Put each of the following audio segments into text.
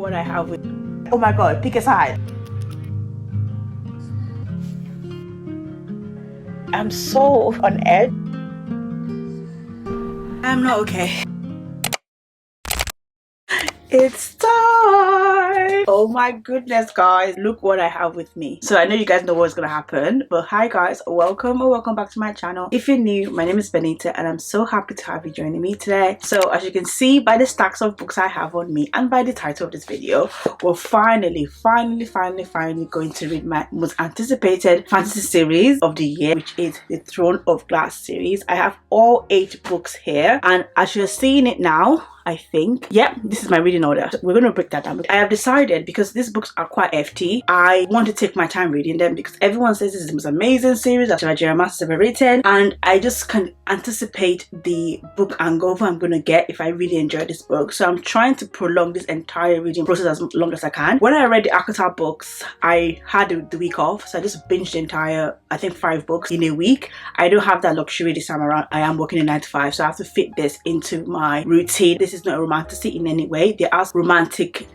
what I have with. Oh my god, pick a side. I'm so on edge. I'm not okay. It's time! Oh my goodness, guys, look what I have with me. So I know you guys know what's gonna happen, but hi guys, welcome or welcome back to my channel. If you're new, my name is Benita and I'm so happy to have you joining me today. So as you can see by the stacks of books I have on me and by the title of this video, we're finally going to read my most anticipated fantasy series of the year, which is the Throne of Glass series. I have all 8 books here, and as you're seeing it now, I think, yeah, this is my reading order. We're going to break that down. I have decided, because these books are quite hefty, I want to take my time reading them because everyone says this is the most amazing series that Maas has ever written, and I just can anticipate the book hangover I'm going to get if I really enjoy this book. So I'm trying to prolong this entire reading process as long as I can. When I read the Akatar books, I had the week off, so I just binged the entire, I think, 5 books in a week. I don't have that luxury this time around. I am working a 9 to 5, so I have to fit this into my routine. This is not a romantasy in any way. There are romantic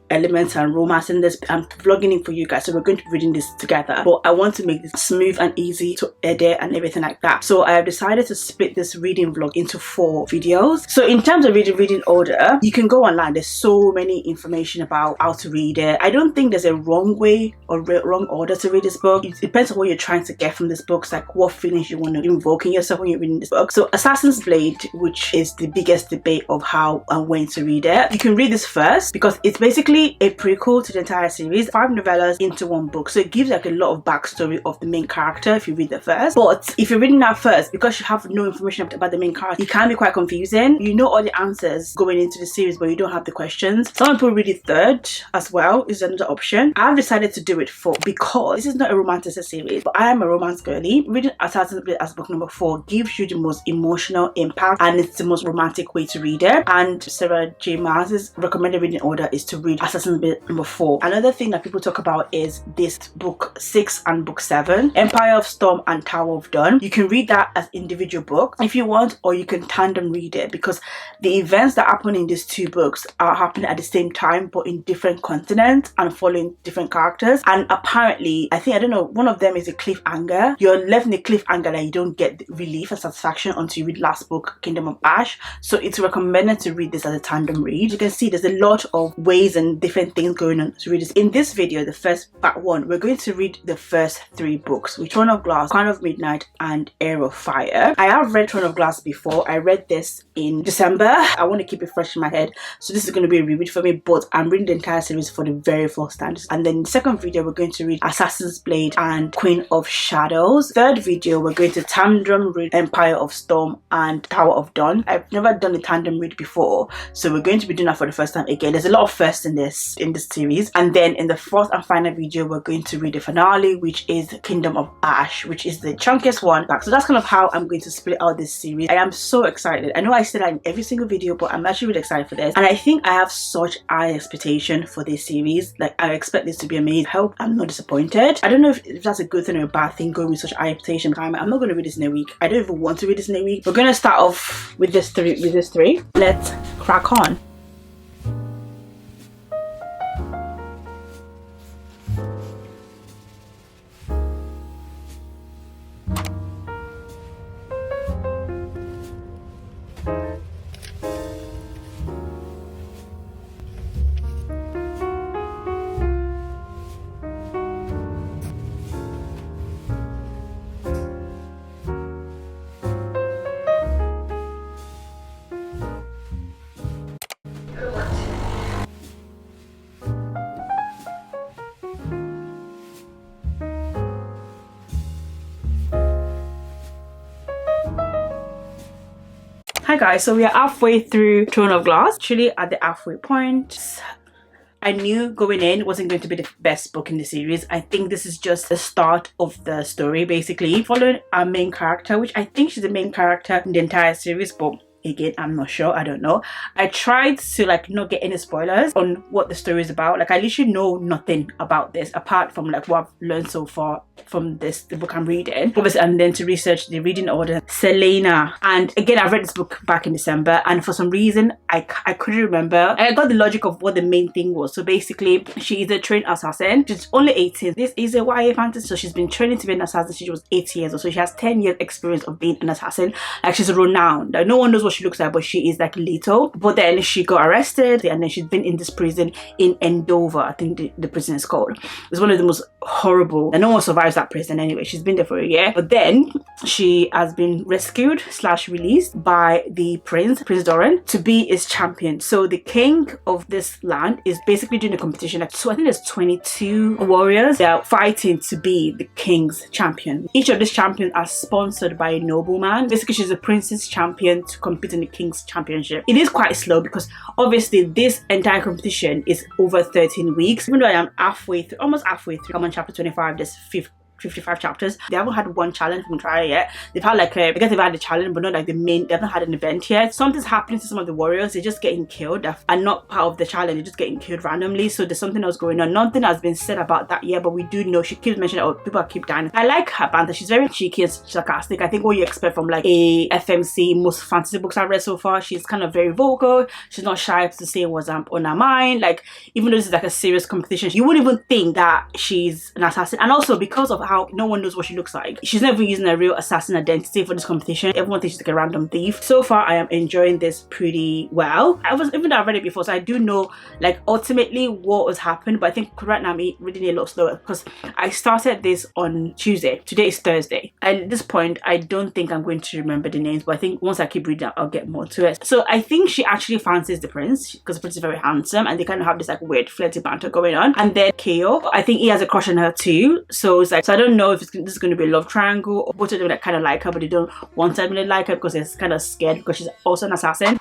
elements and romance in this. I'm vlogging in for you guys, so we're going to be reading this together, but I want to make this smooth and easy to edit and everything like that. So I have decided to split this reading vlog into 4 videos. So in terms of reading order, you can go online. There's so many information about how to read it. I don't think there's a wrong way or wrong order to read this book. It depends on what you're trying to get from this book. It's like what feelings you want to invoke in yourself when you're reading this book. So Assassin's Blade, which is the biggest debate of how and when to read it, you can read this first because it's basically a prequel to the entire series, 5 novellas into 1 book, so it gives like a lot of backstory of the main character if you read the first. But if you're reading that first, because you have no information about the main character, it can be quite confusing. You know all the answers going into the series, but you don't have the questions. Some people read it third as well, is another option. I've decided to do it 4 because this is not a romantic series, but I am a romance girly. Reading Assassin's Blade as book number 4 gives you the most emotional impact, and it's the most romantic way to read it. And Sarah J. Maas's recommended reading order is to read Assassin's Blade number 4. Another thing that people talk about is this book 6 and book 7, Empire of Storm and Tower of Dawn. You can read that as individual books if you want, or you can tandem read it because the events that happen in these 2 books are happening at the same time but in different continents and following different characters. And apparently, I don't know, one of them is a cliffhanger. You're left in a cliffhanger that you don't get relief and satisfaction until you read last book, Kingdom of Ash. So it's recommended to read this as a tandem read. You can see there's a lot of ways and different things going on to read this. In this video, the first part 1, we're going to read the first 3 books, which Throne of Glass, Crown of Midnight, and Heir of Fire. I have read Throne of Glass before. I read this in December. I want to keep it fresh in my head, so this is going to be a reread for me, but I'm reading the entire series for the very first time. And then the second video, we're going to read Assassin's Blade and Queen of Shadows. Third video, we're going to tandem read Empire of Storm and Tower of Dawn. I've never done a tandem read before, so we're going to be doing that for the first time again. There's a lot of firsts in this series. And then in the 4th and final video, we're going to read the finale, which is Kingdom of Ash, which is the chunkiest one back. So that's kind of how I'm going to split out this series. I am so excited. I know I say that in every single video, but I'm actually really excited for this, and I think I have such high expectation for this series. Like, I expect this to be amazing. I hope I'm not disappointed. I don't know if that's a good thing or a bad thing, going with such high expectation. I'm not going to read this in a week. I don't even want to read this in a week. We're going to start off with this 3. Let's crack on. Hi guys, so we are halfway through Throne of Glass, actually at the halfway point. I knew going in it wasn't going to be the best book in the series. I think this is just the start of the story, basically following our main character, which I think she's the main character in the entire series, but again, I'm not sure, I don't know. I tried to like not get any spoilers on what the story is about. Like I literally know nothing about this apart from like what I've learned so far from the book I'm reading, obviously, and then to research the reading order. Selena, and again, I read this book back in December, and for some reason I couldn't remember. I got the logic of what the main thing was. So basically, she is a trained assassin. She's only 18. This is a YA fantasy, so she's been training to be an assassin since she was 8 years old. So she has 10 years experience of being an assassin. Like she's renowned. Like, no one knows what she looks like, but she is like little. But then she got arrested, and then she's been in this prison in Andover, I think the prison is called. It's one of the most horrible, and no one survives that prison anyway. She's been there for a year, but then she has been rescued / released by the Prince Doran, to be his champion. So the king of this land is basically doing a competition. Like, so I think there's 22 warriors. They are fighting to be the king's champion. Each of these champions are sponsored by a nobleman. Basically, she's a prince's champion to compete in the king's championship. It is quite slow because obviously this entire competition is over 13 weeks. Even though I am almost halfway through, I'm on chapter 25, there's 55 chapters. They haven't had one challenge from trial yet. They've had like I guess they've had a challenge, but not like the main. They haven't had an event yet. Something's happening to some of the warriors. They're just getting killed and not part of the challenge. They're just getting killed randomly. So there's something else going on. Nothing has been said about that yet, but we do know she keeps mentioning, oh, people keep dying. I like her banter. She's very cheeky and sarcastic. I think what you expect from like a FMC, most fantasy books I've read so far. She's kind of very vocal. She's not shy to say what's on her mind. Like, even though this is like a serious competition, you wouldn't even think that she's an assassin. And also because of how no one knows what she looks like, she's never using a real assassin identity for this competition. Everyone thinks she's like a random thief. So far I am enjoying this pretty well. Even though I've read it before, so I do know like ultimately what was happened, but I think right now I'm reading it a lot slower because I started this on Tuesday. Today is Thursday. At this point I don't think I'm going to remember the names, but I think once I keep reading I'll get more to it. So I think she actually fancies the prince because the prince is very handsome, and they kind of have this like weird flirty banter going on. And then Keo, I think he has a crush on her too. So it's like, so I don't know if this is going to be a love triangle, or both of them that kind of like her but they don't want to really like her because they're kind of scared because she's also an assassin.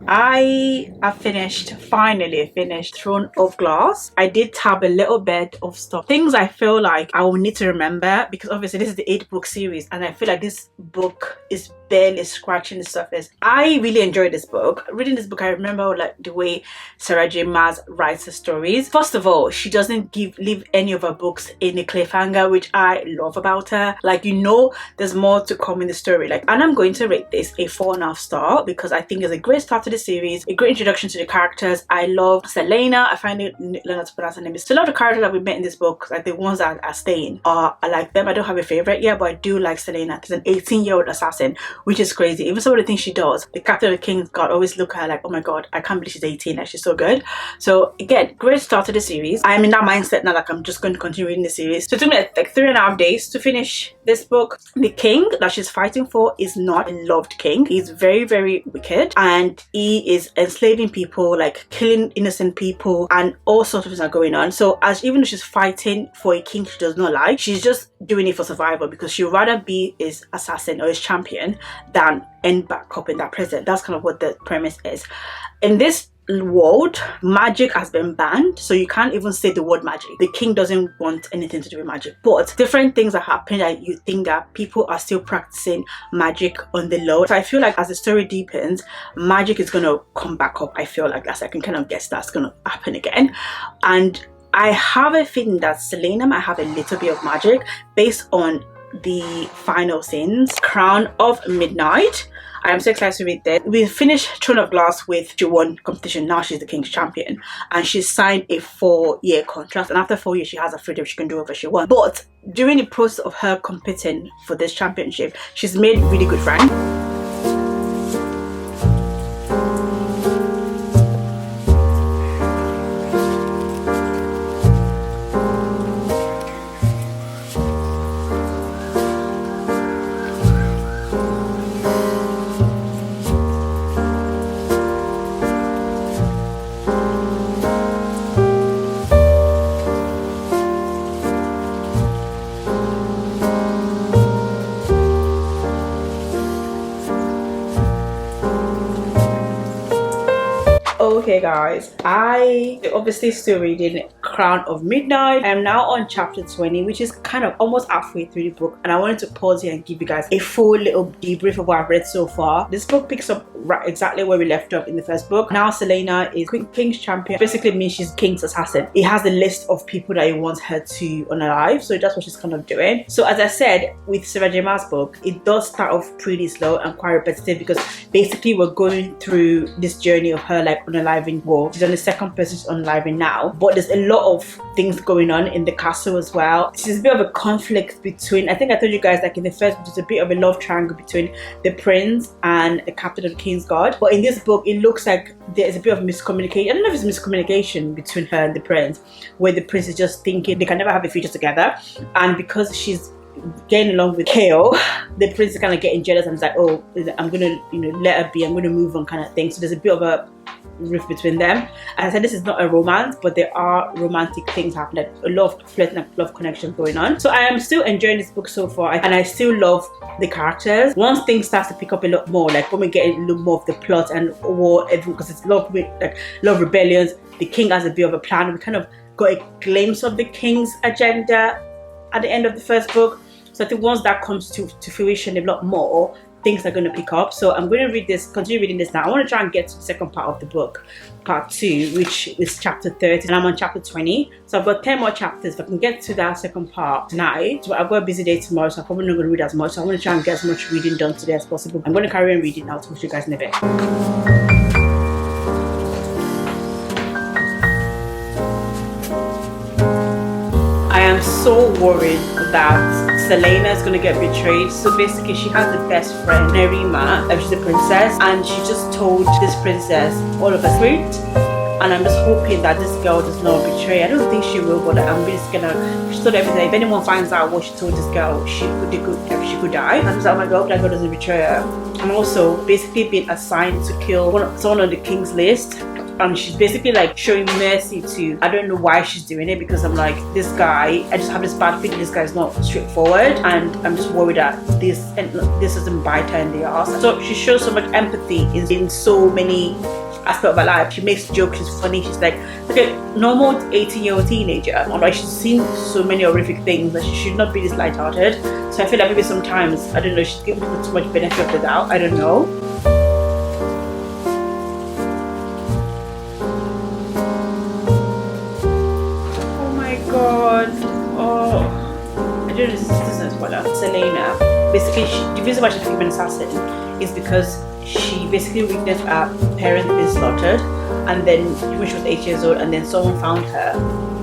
I have finally finished Throne of Glass. I did tab a little bit of stuff, things I feel like I will need to remember, because obviously this is the 8-book series and I feel like this book is barely scratching the surface. I really enjoyed this book. Reading this book, I remember like the way Sarah J Maas writes her stories. First of all, she doesn't leave any of her books in a cliffhanger, which I love about her. Like, you know, there's more to come in the story. Like, and I'm going to rate this a 4.5 star because I think it's a great start to the series, a great introduction to the characters. I love Selena. I find it learn to pronounce her name. Still love the characters that we met in this book, like the ones that are staying. I like them. I don't have a favorite yet, but I do like Selena. She's an 18-year-old assassin, which is crazy. Even some of the things she does, the captain of the King's Guard always look at her like, oh my god, I can't believe she's 18, like she's so good. So again, great start to the series. I'm in that mindset now, like I'm just going to continue reading the series. So it took me like 3.5 days to finish this book. The king that she's fighting for is not a loved king. He's very, very wicked, and he is enslaving people, like killing innocent people, and all sorts of things are going on. So as even though she's fighting for a king she does not like, she's just doing it for survival because she'd rather be his assassin or his champion than end back up in that prison. That's kind of what the premise is. In this world, magic has been banned, so you can't even say the word magic. The king doesn't want anything to do with magic, but different things are happening that you think that people are still practicing magic on the low. So I feel like as the story deepens, magic is going to come back up. I feel like I can kind of guess that's going to happen again. And I have a feeling that Selena might have a little bit of magic based on the final scenes. Crown of Midnight. I am so excited to read that. We finished Throne of Glass with she won competition. Now she's the king's champion, and she signed a 4-year contract, and after 4 years she has a freedom. She can do whatever she wants. But during the process of her competing for this championship, she's made really good friends. Okay guys, I obviously still reading Crown of Midnight. I'm now on chapter 20, which is kind of almost halfway through the book, and I wanted to pause here and give you guys a full little debrief of what I've read so far. This book picks up right exactly where we left off in the first book. Now Selena is King's champion. Basically means she's King's assassin. He has a list of people that he wants her to unalive, so that's what she's kind of doing. So as I said, with Sarah J. Maas book, it does start off pretty slow and quite repetitive, because basically we're going through this journey of her like unaliving war. She's on the second person she's unaliving now, but there's a lot of things going on in the castle as well. There's a bit of a conflict between, I think I told you guys like in the first book, there's a bit of a love triangle between the prince and the captain of the King's Guard, but in this book it looks like there's a bit of miscommunication. I don't know if it's miscommunication between her and the prince, where the prince is just thinking they can never have a future together, and because she's getting along with Kale, the prince is kind of getting jealous and is like, oh, I'm gonna, you know, let her be, I'm gonna move on kind of thing. So there's a bit of a rift between them. And I said this is not a romance, but there are romantic things happening, a lot of flirting and love connections going on. So I am still enjoying this book so far, and I still love the characters. Once things start to pick up a lot more, like when we get a little more of the plot and war, because it's love, like love rebellions, the king has a bit of a plan. We kind of got a glimpse of the king's agenda at the end of the first book. So I think once that comes to fruition a lot more, things are going to pick up. So I'm going to read this, continue reading this now. I want to try and get to the second part of the book, part 2, which is chapter 30, and I'm on chapter 20. So I've got 10 more chapters. If I can get to that second part tonight, so I've got a busy day tomorrow, so I'm probably not going to read as much. So I want to try and get as much reading done today as possible. I'm going to carry on reading now. I'll talk to you guys in a bit. I am so worried that Selena is going to get betrayed. So basically she has a best friend, Nerima, she's a princess, and she just told this princess all of her secret, and I'm just hoping that this girl does not betray. I don't think she will, but I'm just gonna, she told everything. If anyone finds out what she told this girl, she could die. I'm just like, oh my god, that girl doesn't betray her. And also basically being assigned to kill someone on the king's list. And she's basically like showing mercy to, I don't know why she's doing it, because I'm like, this guy, I just have this bad feeling this guy's not straightforward, and I'm just worried that this doesn't bite her in the ass. So she shows so much empathy in so many aspects of her life. She makes jokes, she's funny, she's like a normal 18-year-old teenager, and like she's seen so many horrific things that she should not be this lighthearted. So I feel like maybe sometimes, I don't know, she's giving people too much benefit of the doubt, I don't know. Selena, basically the reason why she's became an assassin is because she basically witnessed her parents being slaughtered, and then when she was 8 years old, and then someone found her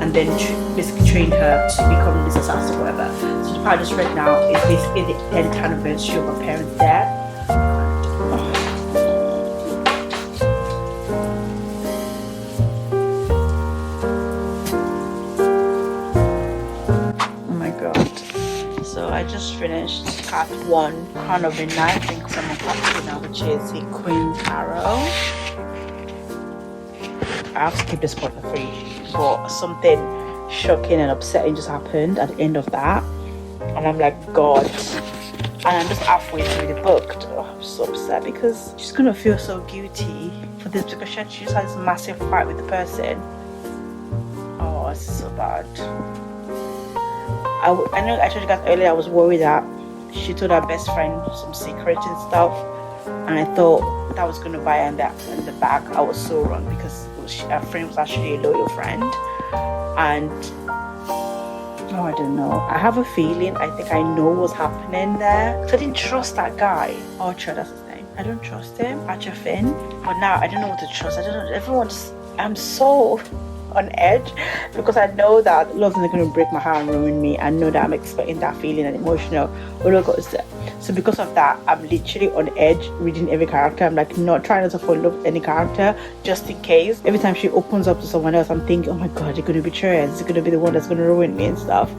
and then basically trained her to become this assassin or whatever. So the part I just read now is basically the 10th anniversary of her parents' death. I just finished part 1, Crown of Midnight. I think someone part 2 now, which is the Queen's Arrow. I have to keep this part for free, but something shocking and upsetting just happened at the end of that, and I'm like, God. And I'm just halfway through the book. Oh, I'm so upset because she's gonna feel so guilty for this, because she just had this massive fight with the person. Oh, it's so bad. I know I told you guys earlier I was worried that she told her best friend some secrets and stuff, and I thought that was going to bite her in the back. I was so wrong, because her friend was actually a loyal friend, and oh, I don't know. I have a feeling, I think I know what's happening there. So I didn't trust that guy. Archer, that's his name. I don't trust him, Archer Finn. But now I don't know what to trust. I don't know. I'm so on edge, because I know that love is going to break my heart and ruin me. I know that I'm expecting that feeling and emotional roller coaster. So because of that, I'm literally on edge reading every character. I'm like not trying not to fall in love with any character, just in case. Every time she opens up to someone else, I'm thinking, oh my god, you're going to betray her. Is it going to be the one that's going to ruin me and stuff?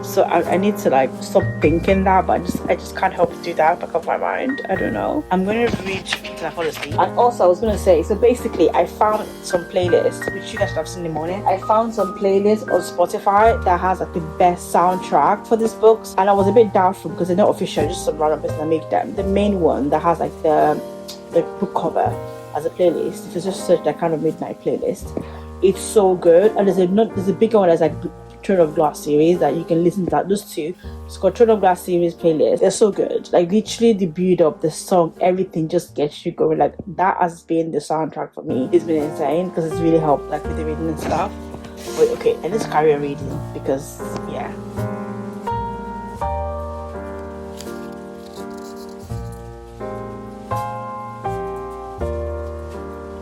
So I need to like stop thinking that, but I just can't help to do that back of my mind. I don't know. I'm going to read until I fall asleep. And also I was going to say, so basically I found some playlists, which you guys should have seen in the morning. I found some playlists on Spotify that has like the best soundtrack for these books, and I was a bit doubtful because they're not official, just some random person that make them. The main one that has like the book cover as a playlist. If you just search that kind of midnight playlist, it's so good. And there's a bigger one that's like Throne of Glass series that you can listen to. That those two, it's called Throne of Glass series playlist. They're so good. Like literally the build up, the song, everything just gets you going. Like that has been the soundtrack for me. It's been insane because it's really helped like with the reading and stuff. But okay, and let's carry on reading because yeah.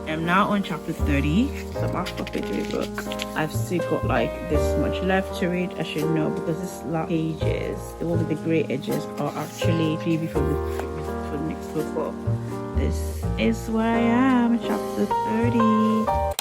I'm now on chapter 30. So I'm halfway through the book. I've still got like this much left to read. I should know because this last pages, the one with the grey edges, are actually preview for the next book. But this is where I am, chapter 30.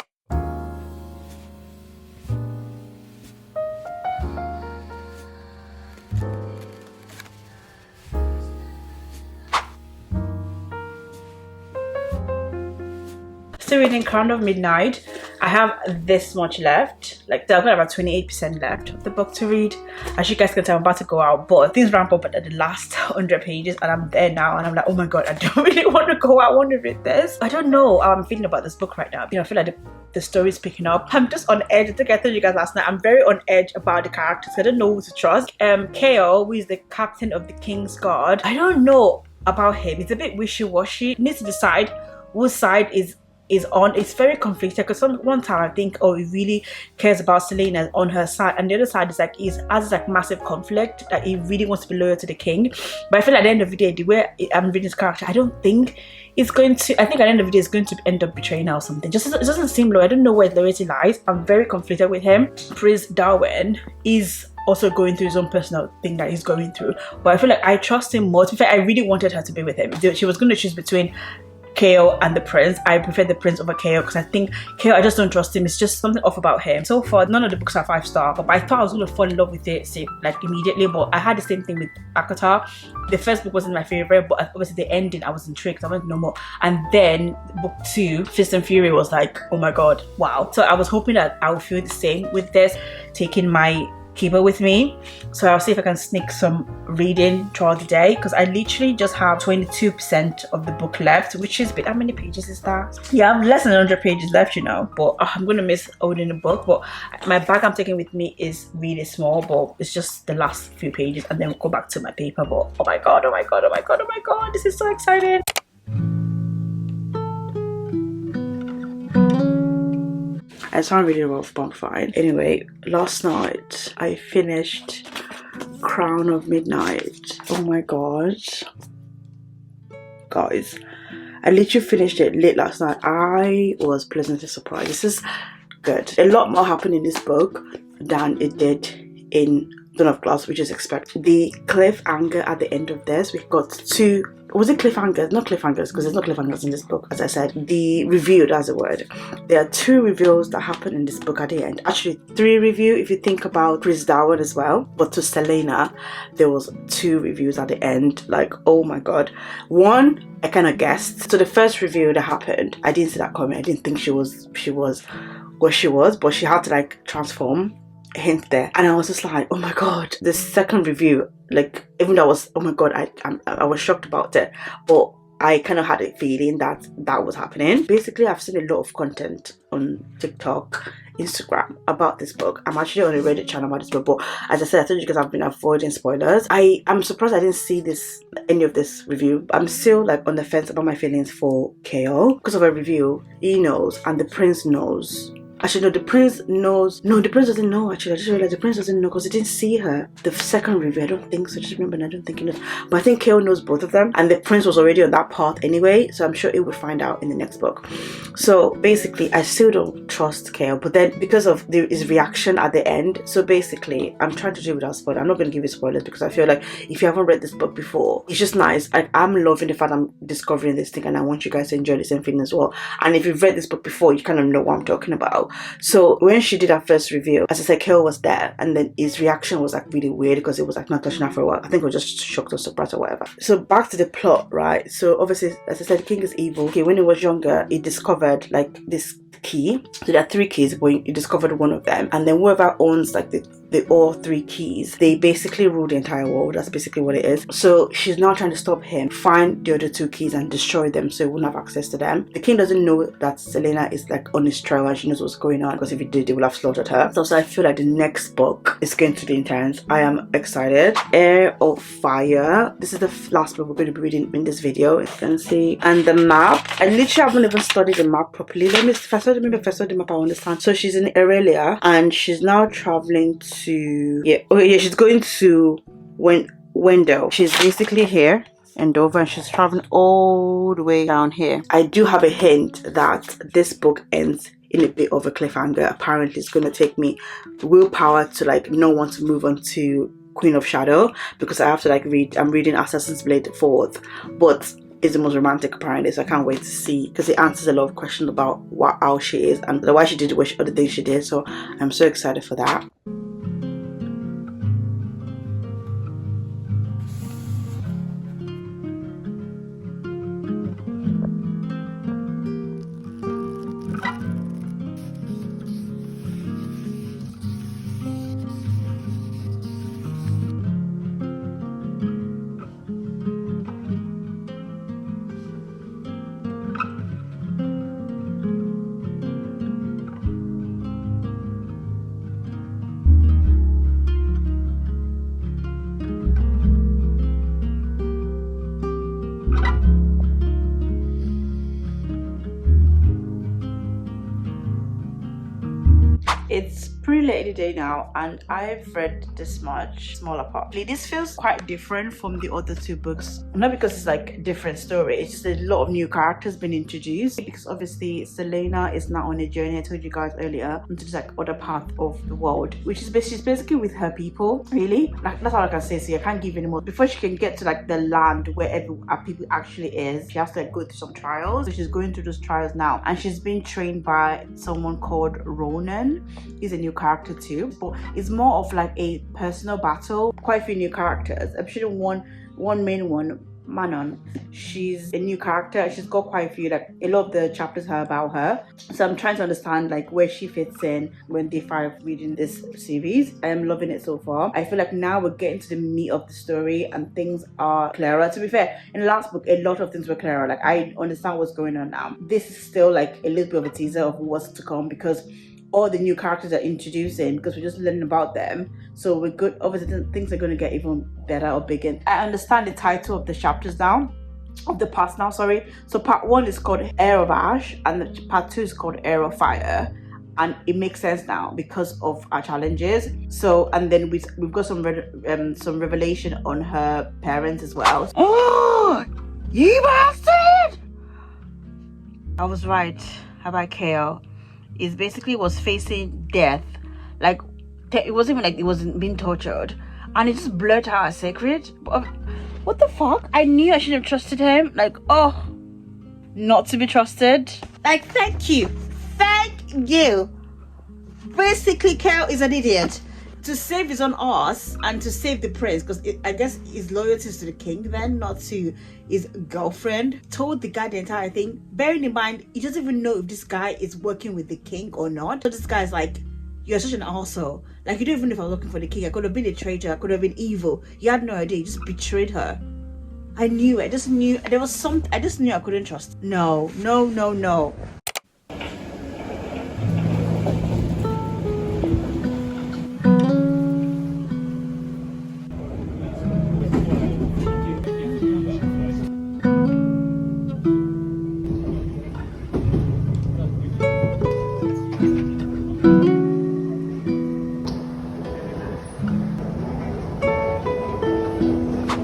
Still reading Crown of Midnight. I have this much left. Like I've got about 28% left of the book to read. As you guys can tell, I'm about to go out, but things ramp up at the last 100 pages and I'm there now and I'm like, oh my god, I don't really want to go out. I want to read this. I don't know how I'm feeling about this book right now. You know, I feel like the story's picking up. I'm just on edge. I think I told you guys last night, I'm very on edge about the characters. I don't know who to trust. Ko, who is the captain of the King's Guard, I don't know about him. He's a bit wishy-washy. He needs to decide whose side is on. It's very conflicted because one time I think, oh, he really cares about Selena on her side, and the other side is like he has like massive conflict that he really wants to be loyal to the king. But I feel at the end of the day, the way I'm reading this character, I don't think it's going to, I think at the end of the day it's going to end up betraying her or something. Just it doesn't seem loyal. I don't know where loyalty lies. I'm very conflicted with him. Prince Darwin is also going through his own personal thing that he's going through, but I feel like I trust him more. In fact, I really wanted her to be with him. She was going to choose between Ko and the prince. I prefer the prince over Ko because I think Ko, I just don't trust him. It's just something off about him. So far, none of the books are 5-star, but I thought I was going to fall in love with it like immediately. But I had the same thing with Akatar. The first book wasn't my favorite, but obviously the ending, I was intrigued. I wanted to know more. And then book 2, Fist and Fury, was like, oh my god, wow. So I was hoping that I would feel the same with this, taking my keyboard with me. So I'll see if I can sneak some reading throughout the day because I literally just have 22% of the book left, which is how many pages is that? Yeah, I have less than 100 pages left, you know, but I'm gonna miss owning a book. But my bag I'm taking with me is really small, but it's just the last few pages and then we'll go back to my paper. But oh my god, oh my god, oh my god, oh my god, this is so exciting. I sound really rough, but I'm fine. Anyway, last night I finished Crown of Midnight. Oh my god. Guys, I literally finished it late last night. I was pleasantly surprised. This is good. A lot more happened in this book than it did in Throne of Glass, which is expected. The cliffhanger at the end of this, we got two. Was it cliffhangers? Not cliffhangers, because there's no cliffhangers in this book, as I said. The review, that's the word. There are 2 reveals that happen in this book at the end. Actually, 3 review if you think about Prince Darwin as well. But to Selena, there was 2 reviews at the end. Like, oh my god. One, I kind of guessed. So the first review that happened, I didn't see that coming. I didn't think she was what she was, but she had to like transform. Hint there, and I was just like, oh my god. The second review, like, even though I was, oh my god, I was shocked about it, but I kind of had a feeling that was happening. Basically, I've seen a lot of content on TikTok, Instagram about this book. I'm actually on a Reddit channel about this book, but as I said, I told you guys I've been avoiding spoilers. I'm surprised I didn't see any of this review. I'm still like on the fence about my feelings for Ko because of a review. He knows, and the prince knows. Actually, no, the prince knows. No, the prince doesn't know, actually. I just realized the prince doesn't know because he didn't see her. The second review, I don't think so. Just remember, and I don't think he knows. But I think Ko knows both of them. And the prince was already on that path anyway. So I'm sure he will find out in the next book. So basically, I still don't trust Ko. But then because of his reaction at the end. So basically, I'm trying to do it without spoilers. I'm not going to give you spoilers because I feel like if you haven't read this book before, it's just nice. I'm loving the fact I'm discovering this thing. And I want you guys to enjoy the same thing as well. And if you've read this book before, you kind of know what I'm talking about. So when she did her first review, as I said, Ko was there, and then his reaction was like really weird because it was like not touching her for a while. I think it was just shocked or surprised or whatever. So back to the plot, right? So obviously, as I said, the king is evil. Okay, when he was younger, he discovered like this key. So there are 3 keys, but he discovered one of them, and then whoever owns like the all 3 keys, they basically rule the entire world. That's basically what it is. So she's now trying to stop him, find the other 2 keys and destroy them so he won't have access to them. The king doesn't know that Selena is like on his trial and she knows what's going on, because if he did, they would have slaughtered her. So I feel like the next book is going to be intense. I am excited. Heir of Fire. This is the last book we're going to be reading in this video. You can see. And the map. I literally haven't even studied the map properly. Let me, if I study the map, I understand. So she's in Aurelia and she's now traveling to, she's going to Wendell. She's basically here in Dover and she's traveling all the way down here. I do have a hint that this book ends in a bit of a cliffhanger. Apparently it's going to take me willpower to like not want to move on to Queen of Shadow, because I have to like I'm reading Assassin's Blade 4th, but it's the most romantic apparently, so I can't wait to see, because it answers a lot of questions about how she is and why she did other things she did. So I'm so excited for that. It's pretty late in the day now and I've read this much smaller part. This feels quite different from the other 2 books, not because it's like a different story, it's just a lot of new characters been introduced, because obviously Selena is now on a journey, I told you guys earlier, into this like other part of the world, which is she's basically with her people, really. Like, that's all I can say. So I can't give any more. Before she can get to like the land where her people actually is, she has to like, go through some trials. So she's going through those trials now and she's being trained by someone called Ronan. He's a new character too, but it's more of like a personal battle. Quite a few new characters. I'm sure one main one, Manon, she's a new character. She's got quite a few, like a lot of the chapters are about her, so I'm trying to understand like where she fits in when day 5 reading this series. I am loving it so far. I feel like now we're getting to the meat of the story and things are clearer. To be fair, in the last book a lot of things were clearer, like I understand what's going on now. This is still like a little bit of a teaser of what's to come, because all the new characters are introducing, because we're just learning about them. So we're good. Obviously things are going to get even better or bigger. I understand the title of the chapters now, of the parts now, sorry. So part 1 is called Heir of Ash and part 2 is called Heir of Fire, and it makes sense now because of our challenges. So, and then we've got some revelation on her parents as well. Oh, you bastard! I was right about Kale. It basically was facing death. Like, it wasn't even like it wasn't being tortured, and it just blurred out a secret. What the fuck? I knew I shouldn't have trusted him. Like, oh, not to be trusted. Like, thank you. Basically, Kel is an idiot. To save his own ass and to save the prince, because I guess his loyalty is to the king then, not to his girlfriend. Told the guy the entire thing, bearing in mind he doesn't even know if this guy is working with the king or not. So this guy's like, you're such an arsehole. Like, you don't even know if I was looking for the king. I could have been a traitor, I could have been evil. You had no idea, you just betrayed her. I knew, I just knew there was something. I just knew I couldn't trust. No.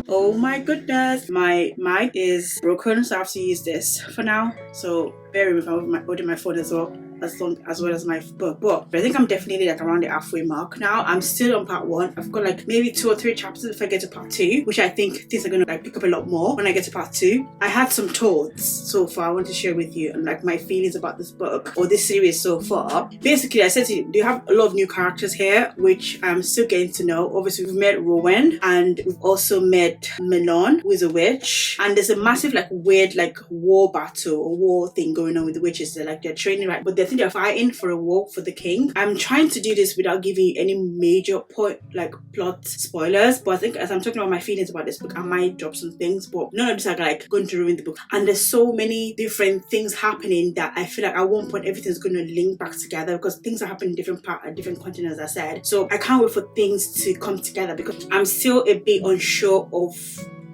Oh my goodness, my mic is broken, so I have to use this for now. So bear with me, I'm holding my phone as well as my book. But I think I'm definitely like around the halfway mark now. I'm still on part 1. I've got like maybe 2 or 3 chapters if I get to part 2, which I think things are gonna like pick up a lot more when I get to part 2. I had some thoughts so far I want to share with you, and like my feelings about this book or this series so far. Basically, I said to you, you have a lot of new characters here, which I'm still getting to know. Obviously, we've met Rowan and we've also met Melon, who is a witch, and there's a massive like weird like war battle or war thing going on with the witches. They're training, right? But they're think they're fighting for a war for the king. I'm trying to do this without giving you any major point, like plot spoilers, but I think as I'm talking about my feelings about this book, I might drop some things, but none of this are like going to ruin the book. And there's so many different things happening that I feel like at one point everything's going to link back together, because things are happening in different parts at different continents, as I said. So I can't wait for things to come together, because I'm still a bit unsure of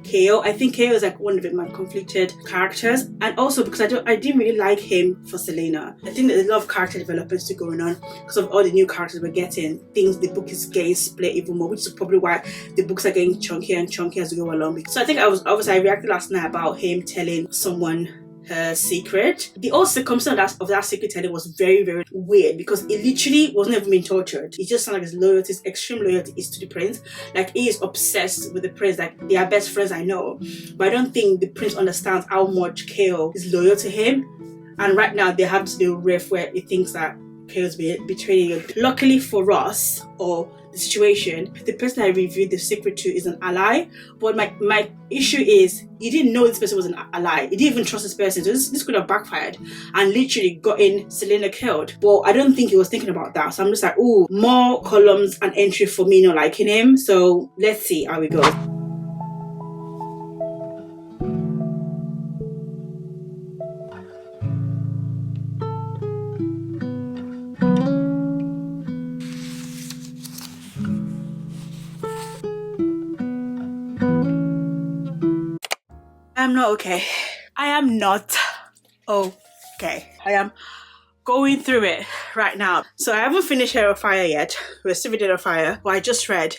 Kale. I think Kale is like one of my conflicted characters, and also because I didn't really like him for Selena. I think there's a lot of character development still going on because of all the new characters we're getting. The book is getting split even more, which is probably why the books are getting chunkier and chunkier as we go along. So I think I reacted last night about him telling someone her secret. The whole circumstance of that secret telling was very, very weird, because it literally wasn't even being tortured. It just sounded like his loyalty, his extreme loyalty is to the prince. Like, he is obsessed with the prince, like they are best friends, I know, but I don't think the prince understands how much Kale is loyal to him. And right now they have this little riff where he thinks that Kale's betraying him. Luckily for us, or the situation, the person I reviewed the secret to is an ally, but my issue is he didn't know this person was an ally. He didn't even trust this person, so this could have backfired and literally gotten Selena killed. Well, I don't think he was thinking about that, so I'm just like, ooh, more columns and entry for me not liking him. So let's see how it goes. I'm not okay. I am not okay. I am going through it right now. So I haven't finished Heir of Fire yet. We're still reading Heir of Fire, but I just read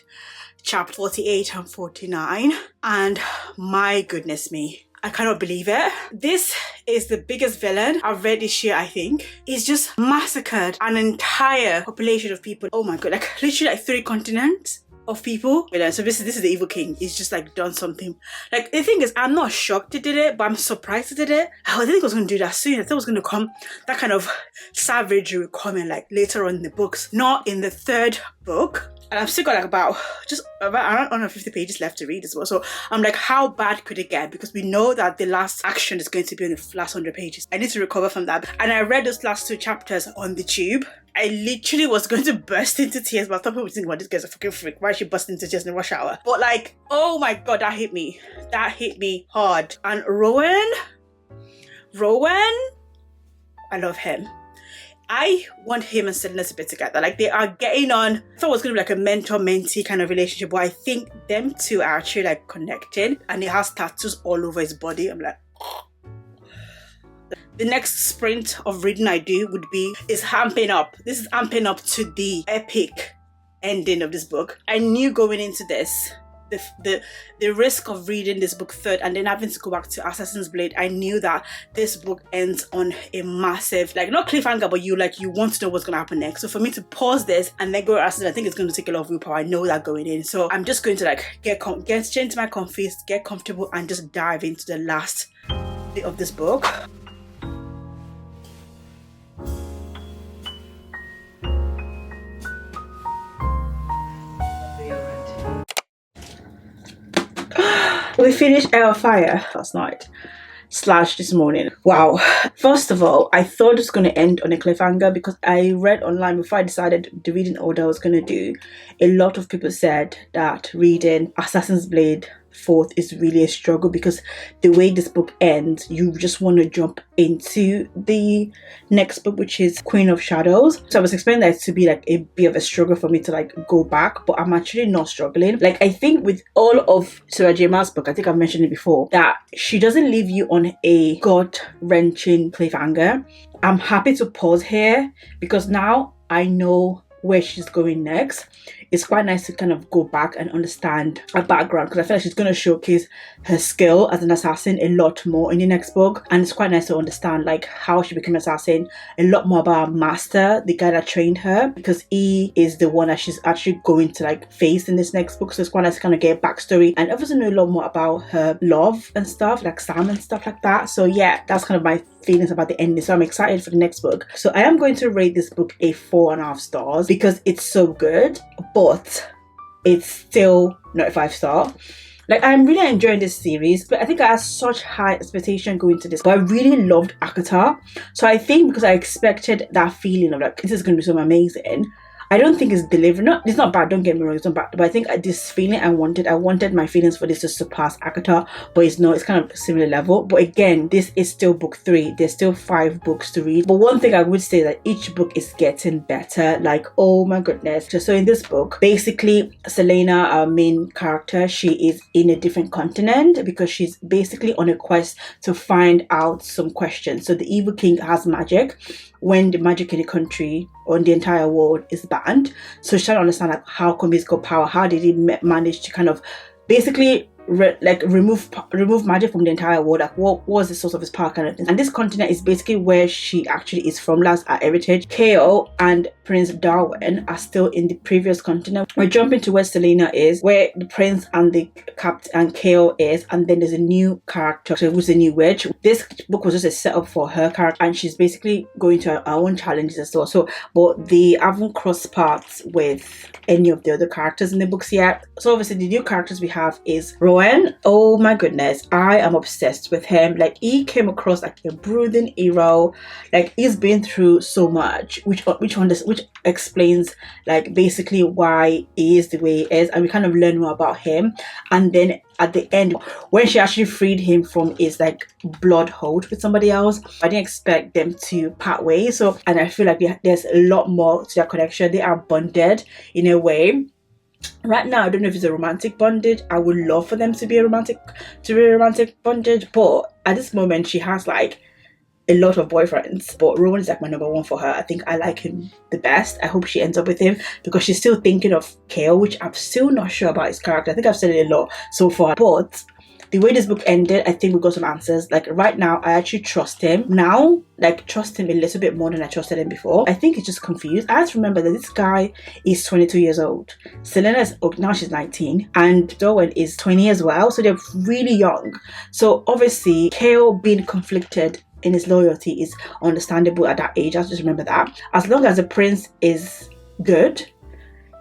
chapter 48 and 49, and my goodness me, I cannot believe it. This is the biggest villain I've read this year, I think. He's just massacred an entire population of people. Oh my god, like literally like 3 continents of people. So this is the evil king. He's just like done something. Like, the thing is, I'm not shocked he did it, but I'm surprised he did it. I didn't think I was going to do that soon. I thought it was going to come, that kind of savagery coming like later on in the books, not in the 3rd book. And I've still got like about around 150 pages left to read as well. So I'm like, how bad could it get? Because we know that the last action is going to be in the last 100 pages. I need to recover from that. And I read those last 2 chapters on the tube. I literally was going to burst into tears, but I thought people would think, well, this guy's a fucking freak. Why is she busting into tears in the rush hour? But like, oh my god, that hit me. That hit me hard. And Rowan, I love him. I want him and Selena to be together. Like, they are getting on. I thought it was going to be like a mentor-mentee kind of relationship, but I think them two are actually like connected, and he has tattoos all over his body. I'm like, the next sprint of reading I do is amping up. This is amping up to the epic ending of this book. I knew going into this, the risk of reading this book 3rd and then having to go back to Assassin's Blade, I knew that this book ends on a massive, like, not cliffhanger, but you want to know what's going to happen next. So for me to pause this and then go to Assassin's, I think it's going to take a lot of willpower. I know that going in. So I'm just going to like get straight into my comfies, get comfortable, and just dive into the last bit of this book. We finished Heir of Fire last night / this morning. Wow. First of all, I thought it was going to end on a cliffhanger, because I read online before I decided the reading order I was going to do. A lot of people said that reading Assassin's Blade 4th is really a struggle, because the way this book ends, you just want to jump into the next book, which is Queen of Shadows. So I was expecting that to be like a bit of a struggle for me to like go back, but I'm actually not struggling. Like, I think with all of Sarah J. Maas' book, I think I've mentioned it before, that she doesn't leave you on a gut-wrenching cliffhanger. I'm happy to pause here because now I know where she's going next. It's quite nice to kind of go back and understand her background, because I feel like she's going to showcase her skill as an assassin a lot more in the next book, and it's quite nice to understand like how she became an assassin, a lot more about her master, the guy that trained her, because he is the one that she's actually going to like face in this next book. So it's quite nice to kind of get a backstory and obviously know a lot more about her love and stuff, like Sam and stuff like that. So yeah, that's kind of my feelings about the ending. So I'm excited for the next book. So I am going to rate this book a 4.5 stars because it's so good, but it's still not a 5-star. Like, I'm really enjoying this series, but I think I had such high expectation going to this. But I really loved Akata, so I think because I expected that feeling of like, this is going to be so amazing, I don't think it's delivered. Not, it's not bad, don't get me wrong, it's not bad, but I think this feeling I wanted my feelings for this to surpass Akata, but it's not. It's kind of similar level. But again, this is still book 3. There's still 5 books to read. But one thing I would say that each book is getting better. Like, oh my goodness. So in this book, basically Selena, our main character, she is in a different continent because she's basically on a quest to find out some questions. So the evil king has magic when the magic in the country or in the entire world is banned. So she's trying to understand like, how come he's got power? How did he manage to kind of basically remove magic from the entire world? Like, what was the source of his power, kind of thing. And this continent is basically where she actually is from. That's her heritage. Kale and Prince Darwin are still in the previous continent. We're jumping to where Selena is, where the prince and the captain and Kale is, and then there's a new character, so who's a new witch. This book was just a setup for her character, and she's basically going to her own challenges as well. So, but they haven't crossed paths with any of the other characters in the books yet. So obviously the new characters we have is Rowan. Oh my goodness, I am obsessed with him. Like, he came across like a brooding hero. Like, he's been through so much, which explains like basically why he is the way he is, and we kind of learn more about him. And then at the end, when she actually freed him from his like blood hold with somebody else, I didn't expect them to part ways. So, and I feel like there's a lot more to their connection. They are bonded in a way. Right now, I don't know if it's a romantic bondage. I would love for them to be a romantic bondage, but at this moment she has like a lot of boyfriends, but Rowan is like my number one for her. I think I like him the best. I hope she ends up with him because she's still thinking of Kale, which I'm still not sure about his character. I think I've said it a lot so far, but the way this book ended, I think we got some answers. Like, right now, I actually trust him now. Like, trust him a little bit more than I trusted him before. I think he's just confused. I have to remember that this guy is 22 years old. Selena is, now she's 19. And Darwin is 20 as well. So they're really young. So obviously, Kale being conflicted in his loyalty is understandable at that age. I just remember that. As long as the prince is good,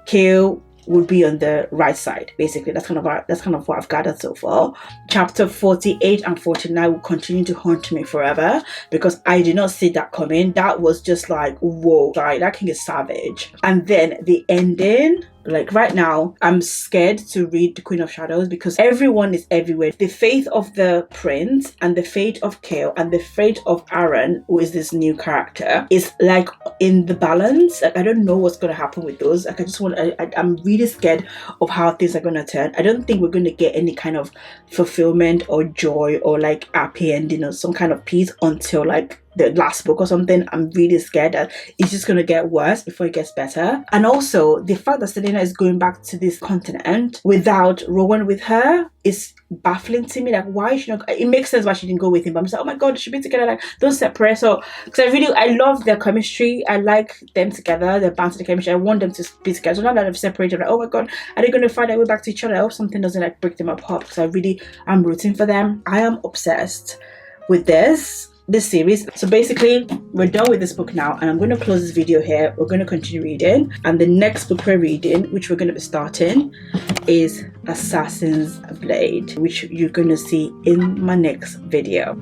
Kale would be on the right side. Basically, that's kind of what I've gathered so far. Chapter 48 and 49 will continue to haunt me forever because I did not see that coming. That was just like, whoa, sorry, that king is savage. And then the ending, like right now, I'm scared to read The Queen of Shadows because everyone is everywhere. The fate of the prince and the fate of Kale and the fate of Aaron, who is this new character, is like in the balance. Like, I don't know what's going to happen with those. Like, I'm really scared of how things are going to turn. I don't think we're going to get any kind of fulfillment or joy or like happy ending or some kind of peace until like the last book or something. I'm really scared that it's just going to get worse before it gets better. And also the fact that Selena is going back to this continent without Rowan with her is baffling to me. Like, why she not? It makes sense why she didn't go with him, but I'm just like, oh my god, they should be together. Like, don't separate. So because I love their chemistry. I like them together, their banter, the chemistry. I want them to be together. So now that they've separated, I'm like, oh my god, are they going to find their way back to each other? I hope something doesn't like break them apart because I'm rooting for them. I am obsessed with this series. So basically, we're done with this book now, and I'm going to close this video here. We're going to continue reading, and the next book we're reading, which we're going to be starting, is Assassin's Blade, which you're going to see in my next video.